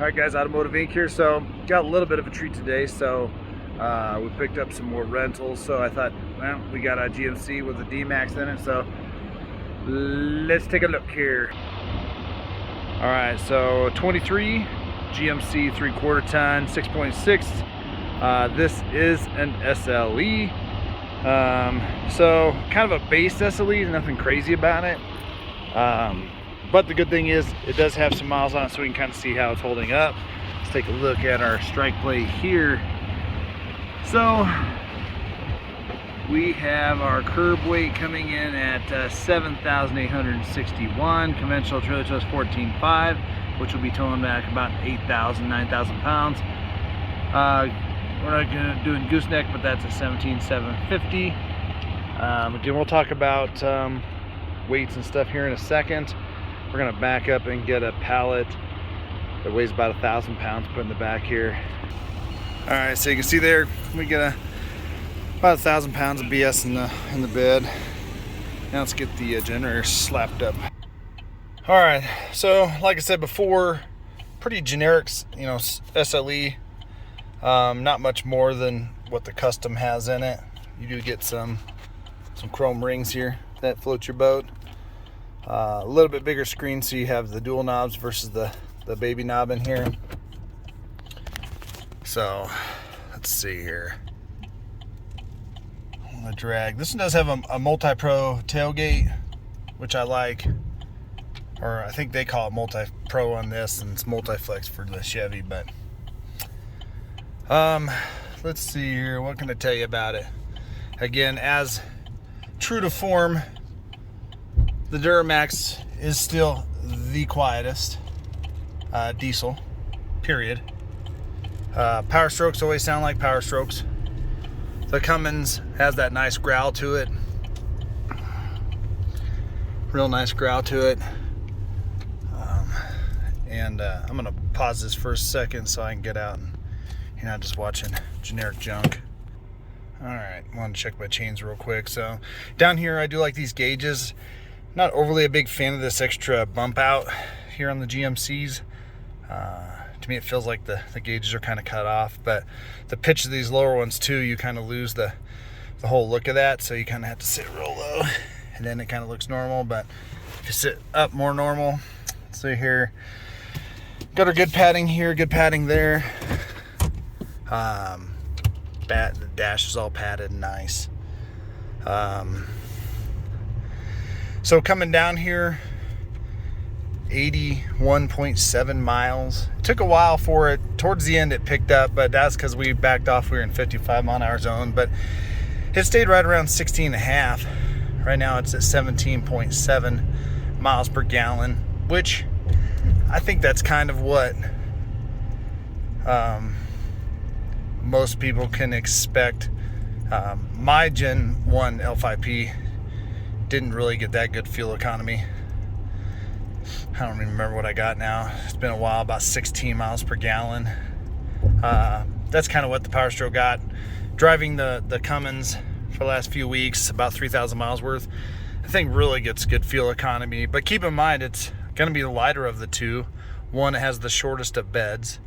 Alright guys, Automotive Inc. here. So got a little bit of a treat today. So we picked up some more rentals. So I thought, well, we got a GMC with a D-Max in it. So let's take a look here. Alright, so 23 GMC 3/4 ton 6.6. This is an SLE. So kind of a base SLE, nothing crazy about it. But the good thing is it does have some miles on it, so we can kind of see how it's holding up. Let's take a look at our strike plate here. So we have our curb weight coming in at 7,861. Conventional trailer tow is 14.5, which will be towing back about 8,000, 9,000 pounds. We're not going to do gooseneck, but that's at 17,750. Again, we'll talk about weights and stuff here in a second. We're going to back up and get a pallet that weighs about 1,000 pounds put in the back here. All right, so you can see there we get about 1,000 pounds of BS in the bed. Now let's get the generator slapped up. All right, so like I said before, pretty generic, you know, SLE. Not much more than what the custom has in it. You do get some chrome rings here that float your boat. A little bit bigger screen, so you have the dual knobs versus the baby knob in here. So let's see here. I'm gonna drag. This one does have a multi-pro tailgate, which I like, or I think they call it multi-pro on this, and it's multi-flex for the Chevy. But let's see here. What can I tell you about it? Again, as true to form, the Duramax is still the quietest diesel, period. Power strokes always sound like power strokes. The Cummins has that nice growl to it. Real nice growl to it. I'm gonna pause this for a second so I can get out and you're not just watching generic junk. All right, I want to check my chains real quick. So down here, I do like these gauges. Not overly a big fan of this extra bump out here on the GMCs. To me, it feels like the gauges are kind of cut off, but the pitch of these lower ones too, you kind of lose the whole look of that. So you kind of have to sit real low and then it kind of looks normal. But if you sit up more normal, see here, got our good padding here, good padding there. The dash is all padded and nice. So coming down here, 81.7 miles. It took a while for it. Towards the end it picked up, but that's because we backed off. We were in 55 mile an hour zone, but it stayed right around 16 and a half. Right now it's at 17.7 miles per gallon, which I think that's kind of what most people can expect. My Gen 1 L5P didn't really get that good fuel economy. I don't even remember what I got now. It's been a while, about 16 miles per gallon. That's kind of what the Power Stroke got. Driving the Cummins for the last few weeks, about 3,000 miles worth, I think really gets good fuel economy. But keep in mind, it's going to be the lighter of the two. One, it has the shortest of beds.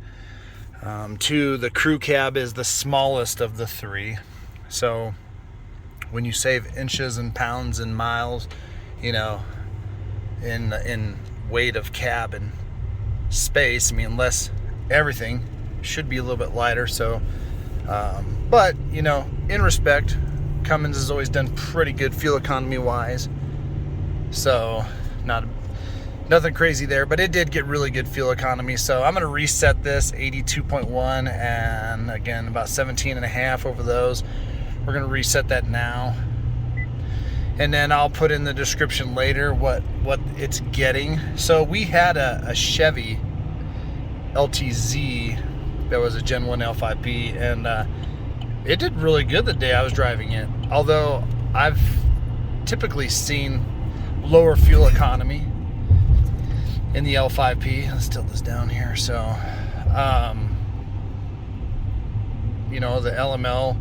Two, the crew cab is the smallest of the three. So when you save inches and pounds and miles, you know, in weight of cab and space, I mean, less everything should be a little bit lighter. So, but you know, in respect, Cummins has always done pretty good fuel economy wise. So nothing crazy there, but it did get really good fuel economy. So I'm going to reset this 82.1 and again about 17 and a half over those. We're going to reset that now, and then I'll put in the description later what it's getting. So we had a Chevy LTZ that was a Gen 1 L5P, and it did really good the day I was driving it, although I've typically seen lower fuel economy in the L5P. Let's tilt this down here. So you know, the LML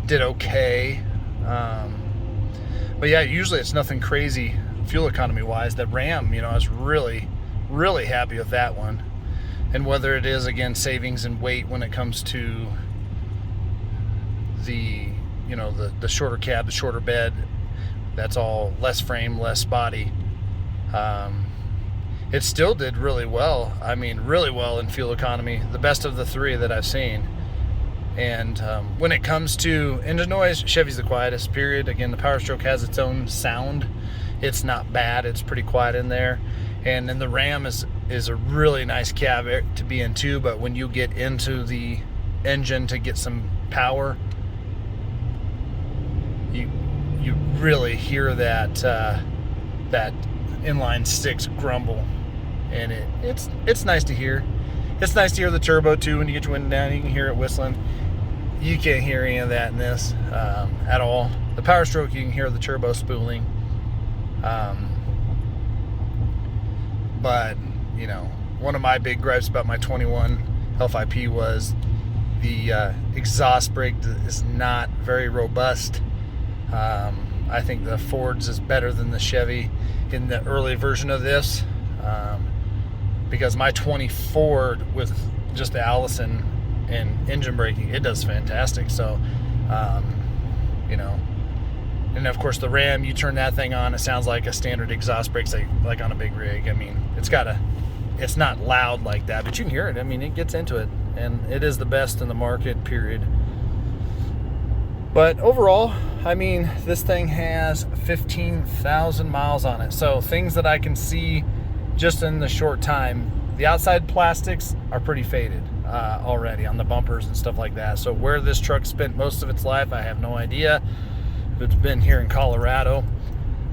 did okay, but yeah, usually it's nothing crazy fuel economy wise. That Ram, you know, I was really happy with that one. And whether it is, again, savings in weight when it comes to the, you know, the shorter cab, the shorter bed, that's all less frame, less body. It still did really well. I mean, really well in fuel economy, the best of the three that I've seen. And when it comes to engine noise, Chevy's the quietest, period. Again, the Power Stroke has its own sound. It's not bad. It's pretty quiet in there. And then the Ram is a really nice cab to be in too, but when you get into the engine to get some power, you really hear that that inline six grumble, and it's nice to hear. It's nice to hear the turbo too. When you get your window down, you can hear it whistling. You can't hear any of that in this at all. The Power Stroke, you can hear the turbo spooling. But, you know, one of my big gripes about my 21 L5P was the exhaust brake is not very robust. I think the Ford's is better than the Chevy in the early version of this, because my 24 with just the Allison and engine braking, it does fantastic. So, you know, and of course the Ram, you turn that thing on, it sounds like a standard exhaust brake, like on a big rig. I mean, it's not loud like that, but you can hear it. I mean, it gets into it, and it is the best in the market, period. But overall, I mean, this thing has 15,000 miles on it. So things that I can see just in the short time, the outside plastics are pretty faded already on the bumpers and stuff like that. So where this truck spent most of its life, I have no idea. It's been here in Colorado,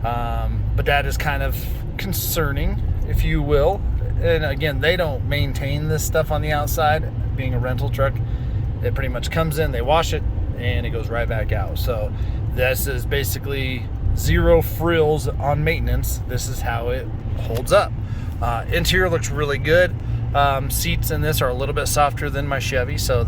but that is kind of concerning, if you will. And again, they don't maintain this stuff on the outside. Being a rental truck, it pretty much comes in, they wash it, and it goes right back out. So this is basically zero frills on maintenance. This is how it holds up. Interior looks really good. Seats in this are a little bit softer than my Chevy, so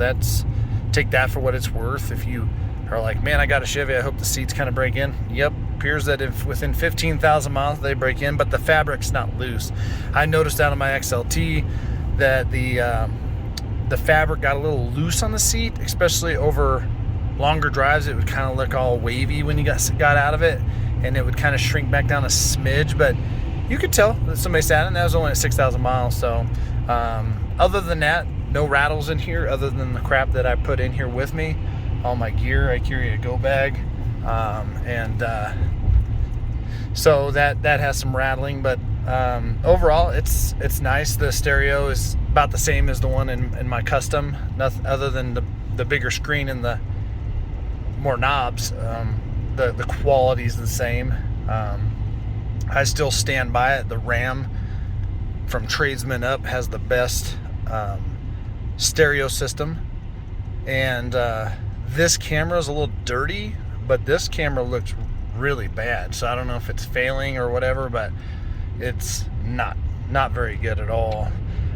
take that for what it's worth. If you are like, man, I got a Chevy, I hope the seats kind of break in. Yep, appears that if within 15,000 miles they break in, but the fabric's not loose. I noticed out of my XLT that the fabric got a little loose on the seat, especially over longer drives. It would kind of look all wavy when you got out of it, and it would kind of shrink back down a smidge, but you could tell that somebody sat in. That was only at 6,000 miles. So other than that, no rattles in here other than the crap that I put in here with me. All my gear, I carry a go bag, so that has some rattling, but overall it's nice. The stereo is about the same as the one in my custom, nothing other than the bigger screen and the more knobs. The quality is the same. I still stand by it. The Ram from Tradesman up has the best stereo system, and this camera is a little dirty, but this camera looks really bad. So I don't know if it's failing or whatever, but it's not very good at all.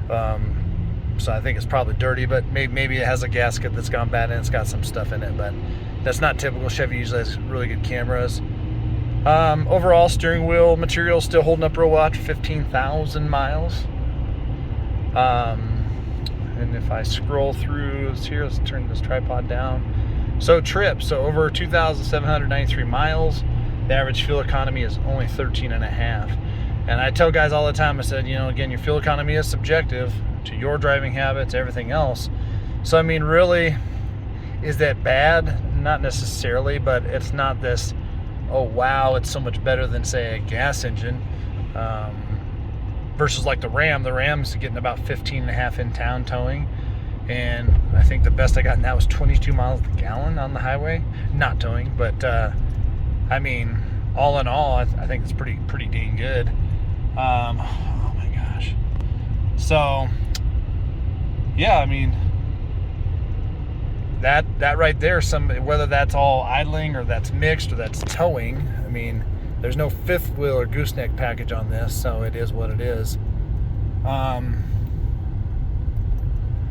So I think it's probably dirty, but maybe it has a gasket that's gone bad and it's got some stuff in it, but that's not typical. Chevy usually has really good cameras. Overall, steering wheel material still holding up real well after 15,000 miles. And if I scroll through here, let's turn this tripod down. So trips, so over 2,793 miles. The average fuel economy is only 13.5. And I tell guys all the time, I said, you know, again, your fuel economy is subjective to your driving habits, everything else. So I mean, really, is that bad? Not necessarily, but it's not this, oh wow, it's so much better than, say, a gas engine. Versus like the Ram. The Ram's getting about 15.5 in town towing, and I think the best I got in that was 22 miles per gallon on the highway. Not towing, but I mean, all in all, I think it's pretty dang good. Oh my gosh. So yeah, I mean, that right there, whether that's all idling or that's mixed or that's towing, I mean, there's no fifth wheel or gooseneck package on this, so it is what it is.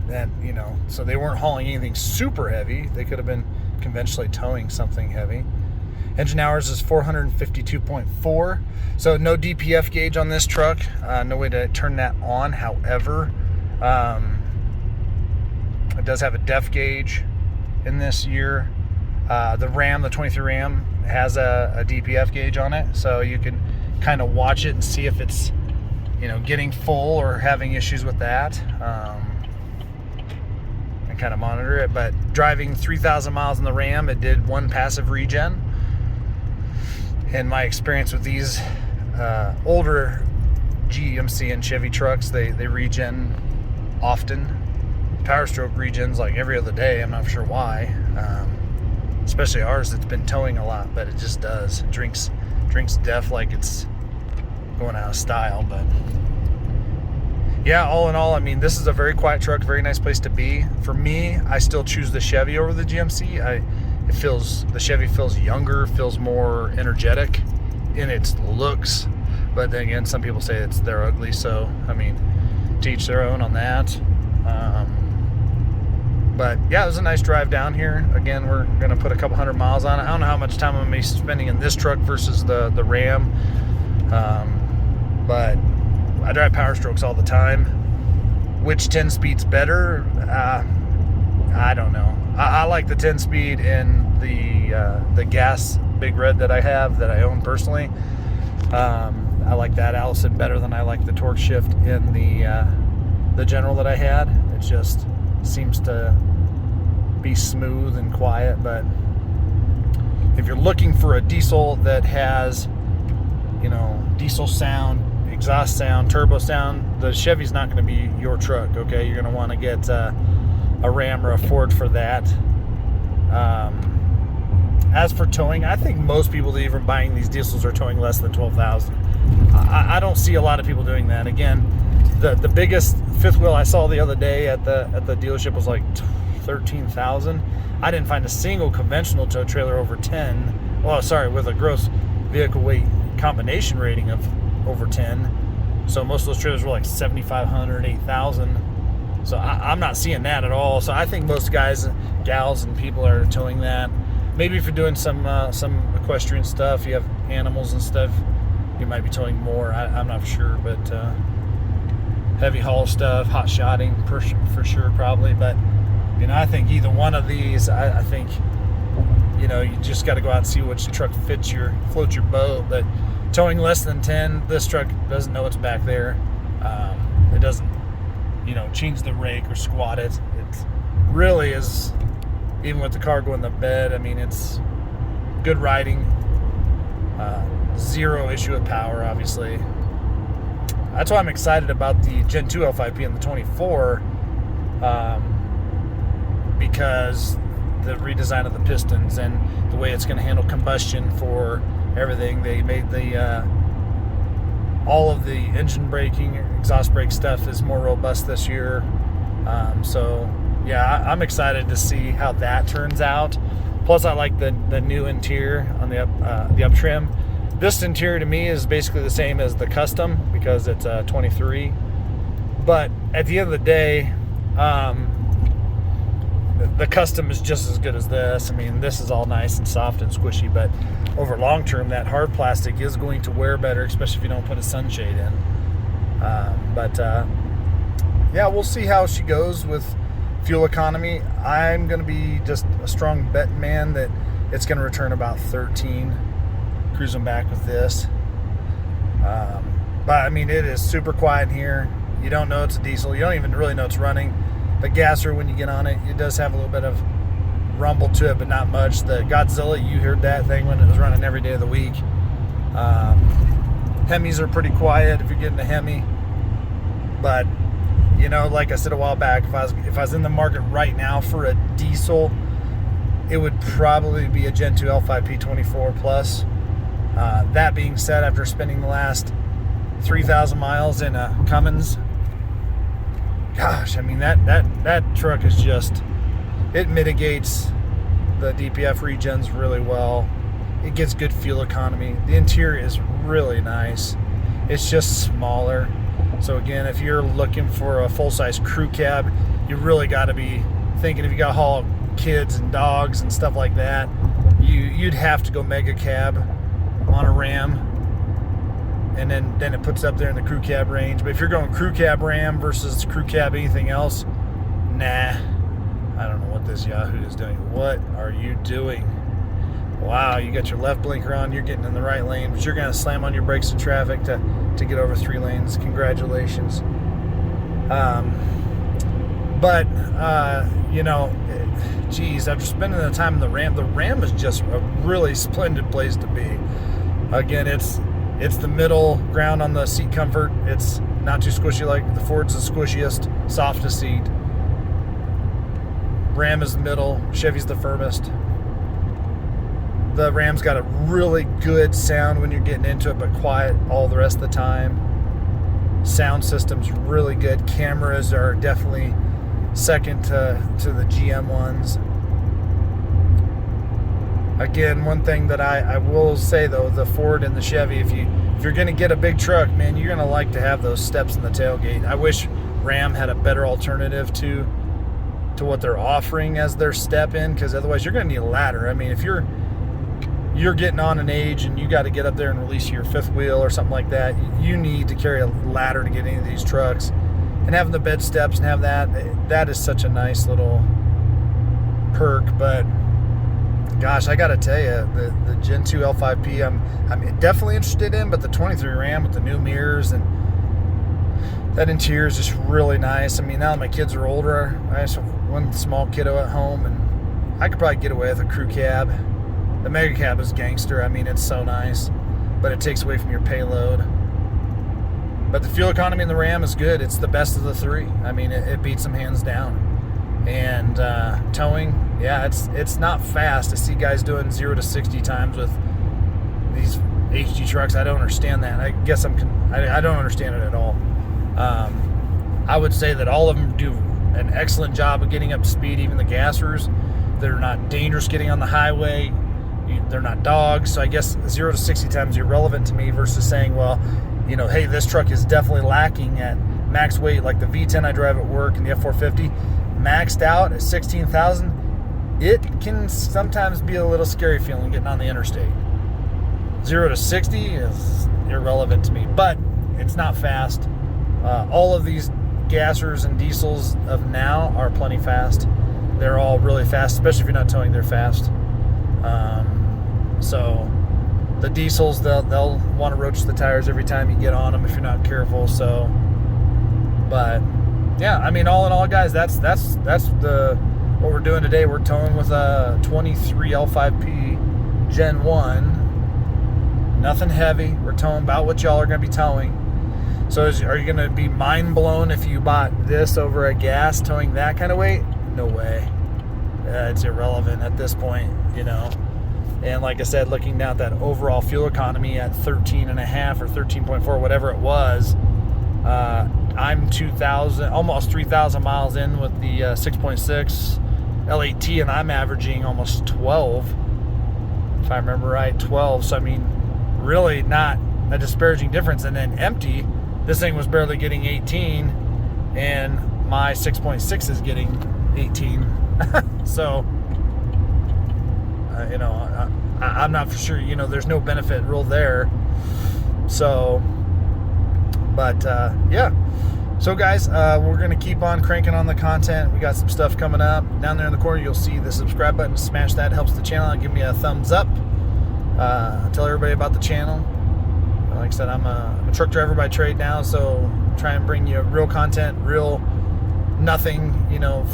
That, you know, so they weren't hauling anything super heavy. They could have been conventionally towing something heavy. Engine hours is 452.4. So no DPF gauge on this truck. No way to turn that on. However, It does have a depth gauge in this year. The Ram, the 23 Ram, has a DPF gauge on it, so you can kind of watch it and see if it's, you know, getting full or having issues with that, and kind of monitor it. But driving 3,000 miles in the Ram, it did 1 passive regen. And my experience with these older GMC and Chevy trucks, they regen often. Power stroke regens like every other day. I'm not sure why. Especially ours, it's been towing a lot, but it just does. It drinks def like it's going out of style. But yeah, all in all, I mean, this is a very quiet truck, very nice place to be. For me, I still choose the Chevy over the GMC. The Chevy feels younger, feels more energetic in its looks. But then again, some people say they're ugly, so I mean, to each their own on that. But yeah, it was a nice drive down here. Again, we're gonna put a couple hundred miles on it. I don't know how much time I'm gonna be spending in this truck versus the Ram. But I drive Power Strokes all the time. Which 10-speed's better? I don't know. I like the 10-speed in the gas Big Red that I have, that I own personally. I like that Allison better than I like the torque shift in the General that I had. It just seems to be smooth and quiet. But if you're looking for a diesel that has, you know, diesel sound, exhaust sound, turbo sound, the Chevy's not going to be your truck. Okay, you're going to want to get a Ram or a Ford for that. As for towing, I think most people that even buying these diesels are towing less than 12,000. I don't see a lot of people doing that. Again, the biggest fifth wheel I saw the other day at the dealership was like 13,000. I didn't find a single conventional tow trailer over 10. Well, sorry, with a gross vehicle weight combination rating of over 10. So most of those trailers were like 7,500, 8,000. So I'm not seeing that at all. So I think most guys, gals, and people are towing that. Maybe if you're doing some equestrian stuff, you have animals and stuff, you might be towing more. I'm not sure, but heavy haul stuff, hot shotting for sure, probably. But you know, I think either one of these, I think, you know, you just got to go out and see which truck floats your boat. But towing less than 10, this truck doesn't know it's back there. It doesn't, you know, change the rake or squat it. It really is. Even with the car going to bed, I mean, it's good riding. Zero issue with power, obviously. That's why I'm excited about the Gen 2 L5P and the 24, because the redesign of the pistons and the way it's going to handle combustion for everything. They made all of the engine braking, exhaust brake stuff is more robust this year. So yeah, I'm excited to see how that turns out. Plus, I like the new interior on the up trim. This interior to me is basically the same as the custom because it's a 23. But at the end of the day, the custom is just as good as this. I mean, this is all nice and soft and squishy, but over long term, that hard plastic is going to wear better, especially if you don't put a sunshade in. Yeah, we'll see how she goes with fuel economy. I'm going to be just a strong bet man that it's going to return about 13 cruising back with this. But I mean, it is super quiet in here. You don't know it's a diesel. You don't even really know it's running. The gasser, when you get on it, it does have a little bit of rumble to it, but not much. The Godzilla, you heard that thing when it was running every day of the week. Hemis are pretty quiet if you're getting a Hemi. But you know, like I said a while back, if I was in the market right now for a diesel, it would probably be a Gen 2 L5P 24 plus. That being said, after spending the last 3,000 miles in a Cummins, gosh, I mean, that truck is just, it mitigates the DPF regens really well. It gets good fuel economy. The interior is really nice. It's just smaller. So again, if you're looking for a full-size crew cab, you really got to be thinking, if you got to haul kids and dogs and stuff like that, you'd have to go mega cab on a Ram. and then it puts up there in the crew cab range. But if you're going crew cab Ram versus crew cab anything else, nah. I don't know what this Yahoo is doing. What are you doing? Wow, you got your left blinker on, you're getting in the right lane, but you're going to slam on your brakes in traffic to get over 3 lanes. Congratulations. You know, geez, after spending the time in the Ram is just a really splendid place to be. Again, it's the middle ground on the seat comfort. It's not too squishy like the Ford's the squishiest, softest seat. Ram is the middle, Chevy's the firmest. The Ram's got a really good sound when you're getting into it, but quiet all the rest of the time. Sound system's really good. Cameras are definitely second to the GM ones. Again, one thing that I will say though, the Ford and the Chevy, if you're going to get a big truck, man, you're going to like to have those steps in the tailgate. I wish Ram had a better alternative to what they're offering as their step in, because otherwise you're going to need a ladder. I mean, if you're getting on an age and you got to get up there and release your fifth wheel or something like that, you need to carry a ladder to get into these trucks. And having the bed steps and have that is such a nice little perk. But gosh, I got to tell you, the Gen 2 L5P I'm definitely interested in, but the 23 Ram with the new mirrors and that interior is just really nice. I mean, now that my kids are older, I just have one small kiddo at home, and I could probably get away with a crew cab. The mega cab is gangster. I mean, it's so nice, but it takes away from your payload. But the fuel economy in the Ram is good. It's the best of the three. I mean, it beats them hands down. And towing, yeah, it's not fast. I see guys doing 0 to 60 times with these HG trucks. I don't understand that. I guess I don't understand it at all. I would say that all of them do an excellent job of getting up to speed. Even the gassers, they're not dangerous getting on the highway. They're not dogs. So I guess 0 to 60 times is irrelevant to me versus saying, well, you know, hey, this truck is definitely lacking at max weight, like the V10 I drive at work and the F450, maxed out at 16,000. It can sometimes be a little scary feeling getting on the interstate. 0 to 60 is irrelevant to me, but it's not fast. All of these gassers and diesels of now are plenty fast. They're all really fast, especially if you're not towing, they're fast. So the diesels, they'll want to roach the tires every time you get on them if you're not careful. So, but yeah, I mean, all in all, guys, that's what we're doing today. We're towing with a 23 L5P Gen 1. Nothing heavy. We're towing about what y'all are going to be towing. So are you going to be mind blown if you bought this over a gas towing that kind of weight? No way. It's irrelevant at this point, you know. And like I said, looking down at that overall fuel economy at 13.5 or 13.4, whatever it was, I'm 2,000, almost 3,000 miles in with the 6.6 L8T, and I'm averaging almost 12, if I remember right, 12. So I mean, really not a disparaging difference. And then empty, this thing was barely getting 18, and my 6.6 is getting 18. So, you know, I'm not for sure, you know, there's no benefit rule there. So, but yeah. So guys, we're going to keep on cranking on the content. We got some stuff coming up. Down there in the corner, you'll see the subscribe button. Smash that. It helps the channel out. Give me a thumbs up. Tell everybody about the channel. Like I said, I'm a truck driver by trade now, so try and bring you real content, real nothing, you know,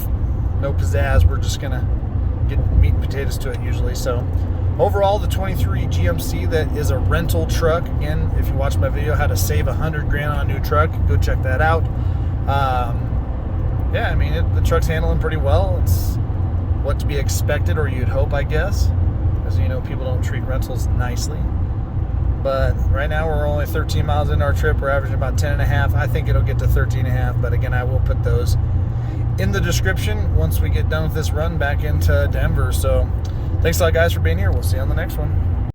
no pizzazz. We're just going to get meat and potatoes to it usually. So overall, the 23 GMC, that is a rental truck. Again, if you watch my video how to save $100,000 on a new truck, go check that out. Yeah, I mean, the truck's handling pretty well. It's what to be expected, or you'd hope, I guess, because, you know, people don't treat rentals nicely. But right now we're only 13 miles into our trip. We're averaging about 10.5. I think it'll get to 13.5, but again, I will put those in the description once we get done with this run back into Denver. So thanks a lot, guys, for being here. We'll see you on the next one.